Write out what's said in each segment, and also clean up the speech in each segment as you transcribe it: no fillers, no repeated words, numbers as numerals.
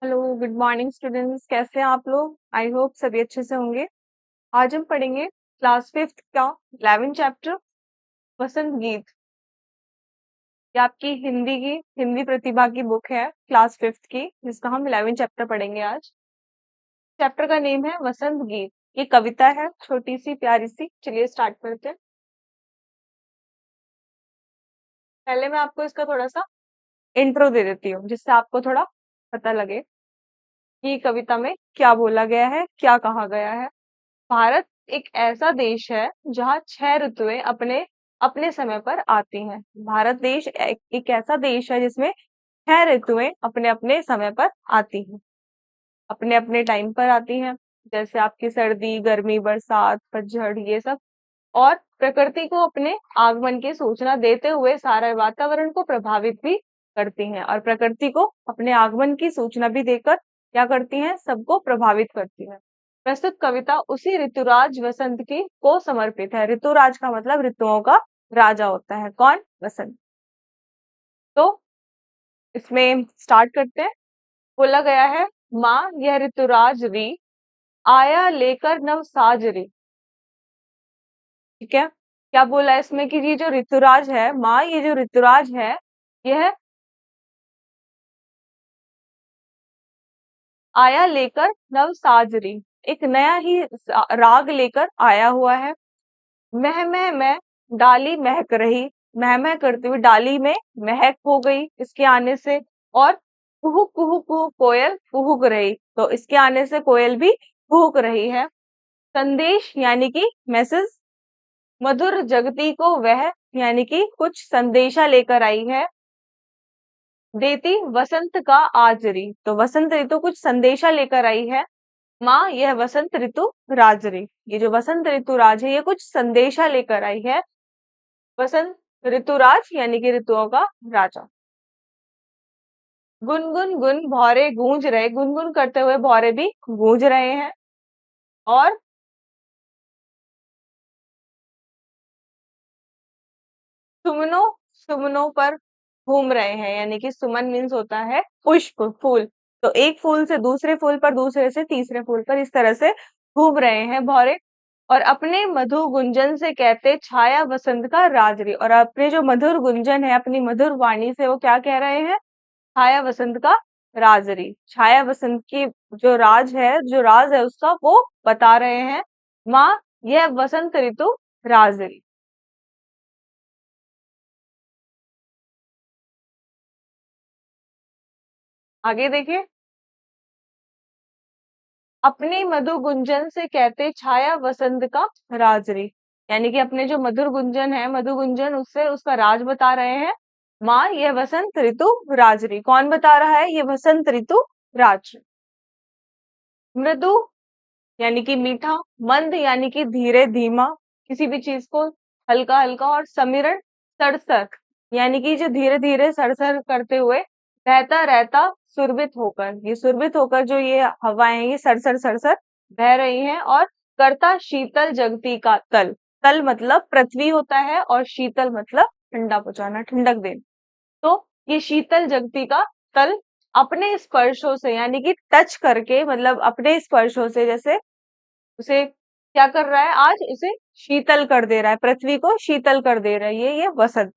Hello, good morning students. कैसे हैं आप लोग? आई होप सभी अच्छे से होंगे। आज हम पढ़ेंगे क्लास फिफ्थ का 11 चैप्टर वसंत गीत। ये आपकी हिंदी प्रतिभा की बुक है क्लास फिफ्थ की, जिसका हम 11 चैप्टर पढ़ेंगे आज। चैप्टर का नेम है वसंत गीत। ये कविता है, छोटी सी प्यारी सी। चलिए स्टार्ट करते हैं। पहले मैं आपको इसका थोड़ा सा इंट्रो दे देती हूँ, जिससे आपको थोड़ा पता लगे कि कविता में क्या बोला गया है, क्या कहा गया है। भारत एक ऐसा देश है जहाँ 6 ऋतुएं अपने अपने समय पर आती हैं। भारत देश एक ऐसा देश है जिसमें 6 ऋतुएं अपने अपने समय पर आती हैं, अपने अपने टाइम पर आती हैं। जैसे आपकी सर्दी, गर्मी, बरसात, पतझड़, ये सब। और प्रकृति को अपने आगमन की सूचना देते हुए सारे वातावरण को प्रभावित भी करती हैं, और प्रकृति को अपने आगमन की सूचना भी देकर क्या करती हैं, सबको प्रभावित करती हैं। प्रस्तुत कविता उसी ऋतुराज वसंत की को समर्पित है। ऋतुराज का मतलब ऋतुओं का राजा होता है। कौन? वसंत। तो इसमें स्टार्ट करते हैं। बोला गया है, माँ यह ऋतुराज री, आया लेकर नव साज री। ठीक है। क्या बोला है इसमें कि ये जो ऋतुराज है, माँ ये जो ऋतुराज है, यह आया लेकर नव साजरी, एक नया ही राग लेकर आया हुआ है। मह डाली महक रही, मह करते हुए डाली में महक हो गई इसके आने से। और कुहू कुहू कोयल कुहुक रही, तो इसके आने से कोयल भी कुहुक रही है। संदेश यानी कि मैसेज, मधुर जगती को वह, यानी कि कुछ संदेशा लेकर आई है। देती वसंत का आजरी, तो वसंत ऋतु कुछ संदेशा लेकर आई है। माँ यह वसंत ऋतु राजरी, ये जो वसंत ऋतु राज है ये कुछ संदेशा लेकर आई है। वसंत ऋतुराज यानी कि ऋतुओं का राजा। गुनगुन गुन भौरे गूंज रहे, गुनगुन करते हुए भौरे भी गूंज रहे हैं। और सुमनों सुमनों पर घूम रहे हैं, यानी कि सुमन मीन्स होता है पुष्प, फूल। तो एक फूल से दूसरे फूल पर, दूसरे से तीसरे फूल पर, इस तरह से घूम रहे हैं भौरे। और अपने मधु गुंजन से कहते छाया वसंत का राजरी, और अपने जो मधुर गुंजन है, अपनी मधुर वाणी से वो क्या कह रहे हैं? छाया वसंत का राजरी। छाया वसंत की जो राज है, जो राज है उसका वो बता रहे हैं। माँ यह वसंत ऋतु राजरी। आगे देखिए। अपने मधु गुंजन से कहते छाया वसंत का राजरी, यानी कि अपने जो मधुर गुंजन है, मधु गुंजन, उससे उसका राज बता रहे हैं। माँ यह वसंत ऋतु राजरी, कौन बता रहा है? ये वसंत ऋतु राज। मृदु यानी कि मीठा, मंद यानी कि धीरे धीमा, किसी भी चीज को हल्का हल्का। और समीरण सड़सर, यानी कि जो धीरे धीरे सड़सर करते हुए, रहता रहता सुरभित होकर, ये सुरभित होकर जो ये हवाएं हैं ये सड़सर सड़सर बह रही हैं। और करता शीतल जगती का तल, तल मतलब पृथ्वी होता है, और शीतल मतलब ठंडा पहुंचाना, ठंडक देना। तो ये शीतल जगती का तल अपने स्पर्शों से, यानी कि टच करके, मतलब अपने स्पर्शों से, जैसे उसे क्या कर रहा है, आज उसे शीतल कर दे रहा है, पृथ्वी को शीतल कर दे रहा है। ये वसंत।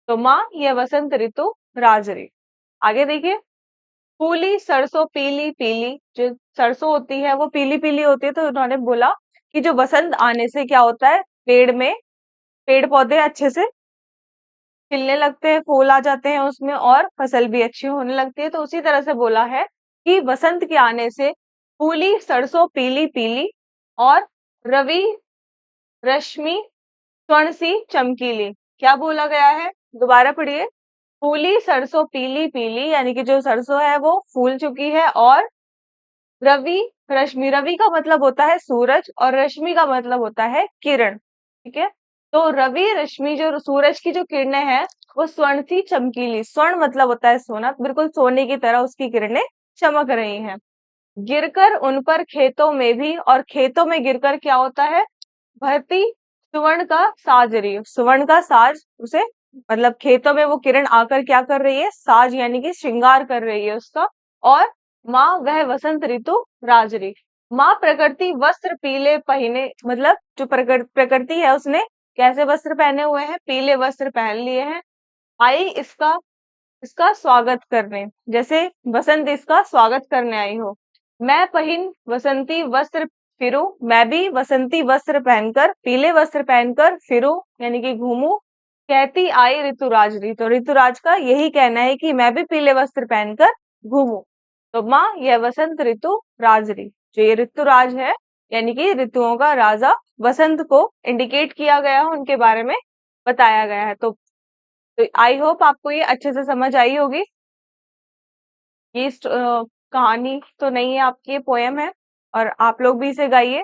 तो माँ यह वसंत ऋतु राजरी। आगे देखिए। फूली सरसों पीली पीली, जो सरसों होती है वो पीली पीली होती है। तो उन्होंने बोला कि जो वसंत आने से क्या होता है, पेड़ में, पेड़ पौधे अच्छे से खिलने लगते हैं, फूल आ जाते हैं उसमें, और फसल भी अच्छी होने लगती है। तो उसी तरह से बोला है कि वसंत के आने से फूली सरसों पीली पीली, और रवि रश्मि स्वर्ण सी चमकीली। क्या बोला गया है? दोबारा पढ़िए। फूली सरसों पीली पीली, यानी कि जो सरसों है वो फूल चुकी है। और रवि रश्मि, रवि का मतलब होता है सूरज, और रश्मि का मतलब होता है किरण। ठीक है। तो रवि रश्मि, जो सूरज की जो किरणें हैं, वो स्वर्ण सी चमकीली, स्वर्ण मतलब होता है सोना, बिल्कुल सोने की तरह उसकी किरणें चमक रही हैं। गिरकर उन पर खेतों में भी, और खेतों में गिरकर क्या होता है? भरती सुवर्ण का साज रही है, सुवर्ण का साज उसे, मतलब खेतों में वो किरण आकर क्या कर रही है? साज यानी कि श्रृंगार कर रही है उसका। और माँ वह वसंत ऋतु राजरी। माँ प्रकृति वस्त्र पीले पहने, मतलब जो प्रकृति है उसने कैसे वस्त्र पहने हुए हैं, पीले वस्त्र पहन लिए हैं। आई इसका इसका स्वागत करने, जैसे बसंत इसका स्वागत करने आई हो। मैं पहिन वसंती वस्त्र फिरूं, मैं भी वसंती वस्त्र पहनकर, पीले वस्त्र पहनकर फिरूं यानी कि घूमूं। कहती आई ऋतुराज, तो ऋतुराज का यही कहना है कि मैं भी पीले वस्त्र पहनकर घूमूं। तो माँ यह वसंत ऋतु राजरी, जो ये ऋतुराज है यानी कि ऋतुओं का राजा, वसंत को इंडिकेट किया गया है, उनके बारे में बताया गया है। तो आई होप आपको ये अच्छे से समझ आई होगी। ये कहानी तो नहीं है आपकी, ये पोयम है और आप लोग भी इसे गाइए।